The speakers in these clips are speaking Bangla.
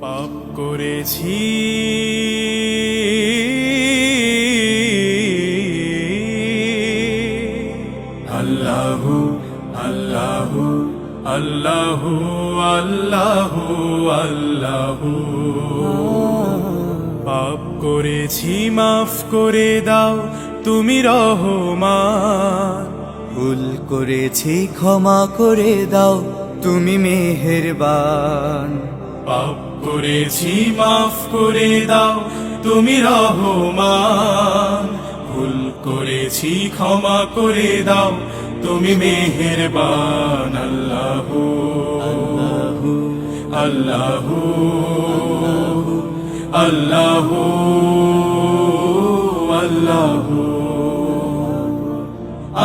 পাপ করেছি আল্লাহু আল্লাহু আল্লাহু আল্লাহু আল্লাহু পাপ করেছি মাফ করে দাও তুমি রহমান। ভুল করেছি ক্ষমা করে দাও তুমি মেহেরবান। পাপ করেছি মাফ করে দাও তুমি রহমান। ভুল করেছি ক্ষমা করে দাও তুমি মেহেরবান। আল্লাহু আল্লাহু আল্লাহু আল্লাহু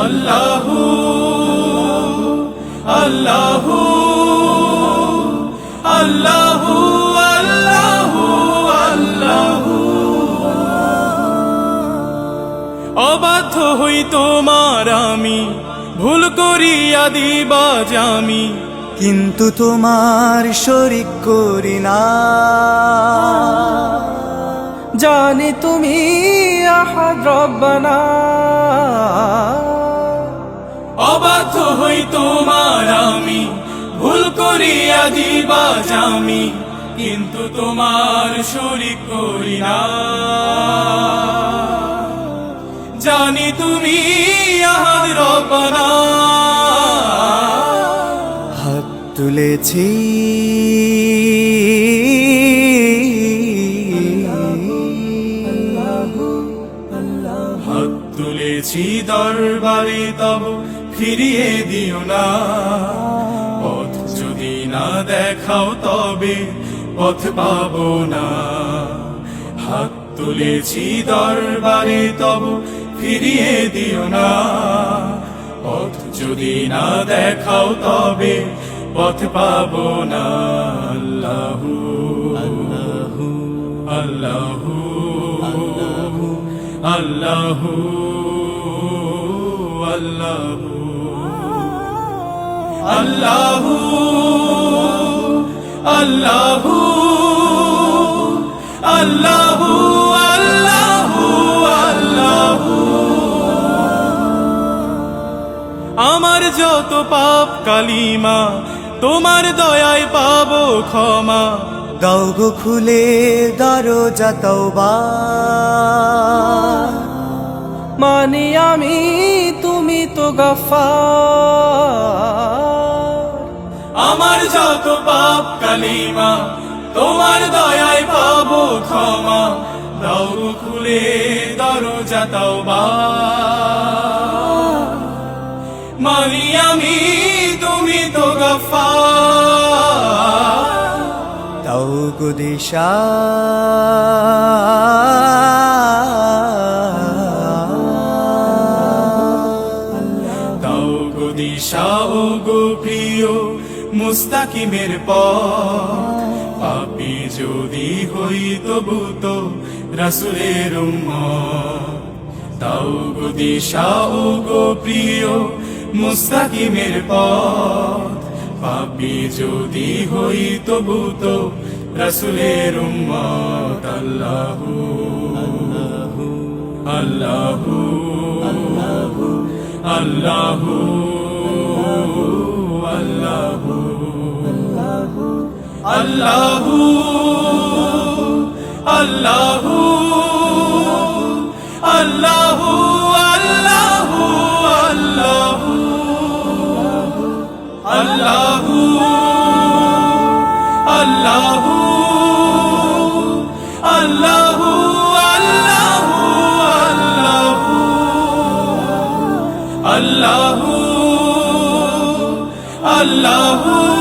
আল্লাহু আল্লাহু আল্লাহু আল্লাহু আল্লাহু অবাধ্য হই তোমার আমি, ভুল করিয়া দিবাজ আমি, কিন্তু তোমার শরীক করি না। জানি তুমি আহাদ রব্বানা। অবাধ্য হই তোমার আমি, ভুল করিয়া দিবাজ আমি, কিন্তু তোমার শরীক করি না। জানি তুমি আহাদ রব্বানা। হাত তুলেছি হাত তুলেছি দরবারে তব ফিরিয়ে দিও না। পথ যদি না দেখাও তবে পথ পাবো না। হাত তুলেছি দরবারে তব ফিরিয়ে দিও না। পথ যদি না দেখাও তবে পথ পাবো না। আল্লাহু আল্লাহু আল্লাহু আল্লাহু আল্লাহু আল্লাহু আল্লাহু আল্লাহু আল্লাহু। আমার যত পাপ কালিমা তোমার দয়ায় পাবো ক্ষমা। দাও গো খুলে দরজা তওবা। মানি আমি তুমি তো গফফার। আমার যত পাপ কালিমা তোমার দয়ায় পাবো ক্ষমা। দাও গো খুলে দরজা তওবা। মানি আমি তুমি তো গফফার। দাও গো দিশা দাও গো দিশা ও গো প্রিয় মুস্তাকিমের পথ। পাপী যদি হই তবু তো রাসূলের উম্মত। দাও গো দিশা ও গো প্রিয় মুস্তাকিমের পথ। পাপী যদি হই তবু তো রাসূলের উম্মত। আল্লাহু আল্লাহু আল্লাহু আল্লাহু আল্লাহু আল্লাহু আল্লাহু আল্লাহু আল্লাহু আল্লাহু আল্লাহু আল্লাহু আল্লাহু আল্লাহু আল্লাহু